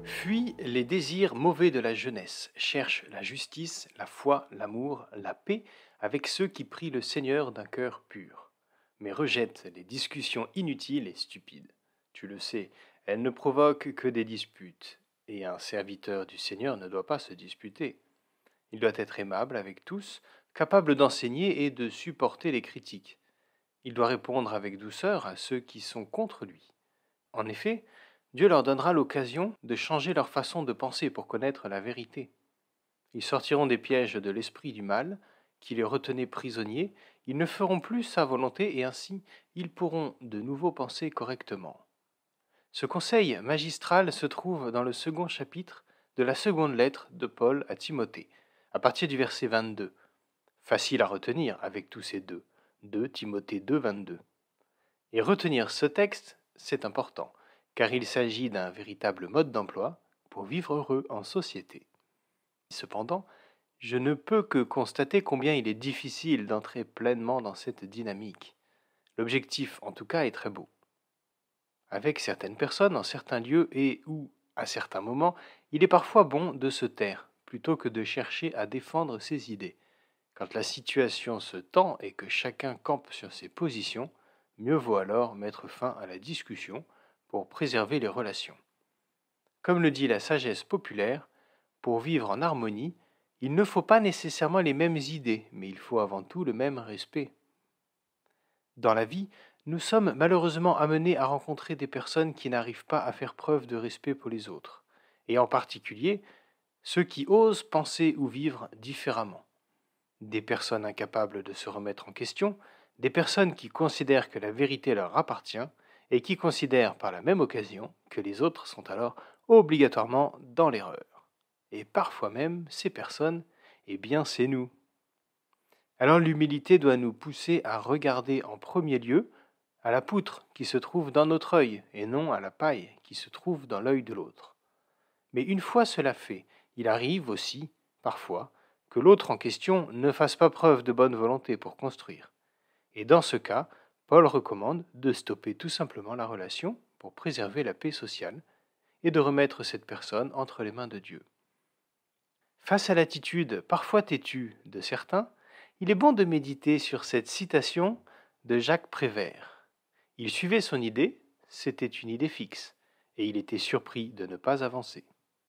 Fuis les désirs mauvais de la jeunesse, cherche la justice, la foi, l'amour, la paix avec ceux qui prient le Seigneur d'un cœur pur. Mais rejette les discussions inutiles et stupides. Tu le sais, elles ne provoquent que des disputes, et un serviteur du Seigneur ne doit pas se disputer. Il doit être aimable avec tous, capable d'enseigner et de supporter les critiques. Il doit répondre avec douceur à ceux qui sont contre lui. En effet, Dieu leur donnera l'occasion de changer leur façon de penser pour connaître la vérité. Ils sortiront des pièges de l'esprit du mal, qui les retenait prisonniers, ils ne feront plus sa volonté et ainsi ils pourront de nouveau penser correctement. Ce conseil magistral se trouve dans le second chapitre de la seconde lettre de Paul à Timothée, à partir du verset 22. Facile à retenir avec tous ces deux. 2 Timothée 2, 22. Et retenir ce texte, c'est important, car il s'agit d'un véritable mode d'emploi pour vivre heureux en société. Cependant, je ne peux que constater combien il est difficile d'entrer pleinement dans cette dynamique. L'objectif, en tout cas, est très beau. Avec certaines personnes, en certains lieux et ou à certains moments, il est parfois bon de se taire, plutôt que de chercher à défendre ses idées. Quand la situation se tend et que chacun campe sur ses positions, mieux vaut alors mettre fin à la discussion pour préserver les relations. Comme le dit la sagesse populaire, pour vivre en harmonie, il ne faut pas nécessairement les mêmes idées, mais il faut avant tout le même respect. Dans la vie, nous sommes malheureusement amenés à rencontrer des personnes qui n'arrivent pas à faire preuve de respect pour les autres, et en particulier ceux qui osent penser ou vivre différemment. Des personnes incapables de se remettre en question, des personnes qui considèrent que la vérité leur appartient et qui considèrent par la même occasion que les autres sont alors obligatoirement dans l'erreur. Et parfois même, ces personnes, eh bien c'est nous. Alors l'humilité doit nous pousser à regarder en premier lieu à la poutre qui se trouve dans notre œil et non à la paille qui se trouve dans l'œil de l'autre. Mais une fois cela fait, il arrive aussi, parfois, que l'autre en question ne fasse pas preuve de bonne volonté pour construire. Et dans ce cas, Paul recommande de stopper tout simplement la relation pour préserver la paix sociale et de remettre cette personne entre les mains de Dieu. Face à l'attitude parfois têtue de certains, il est bon de méditer sur cette citation de Jacques Prévert. Il suivait son idée, c'était une idée fixe, et il était surpris de ne pas avancer.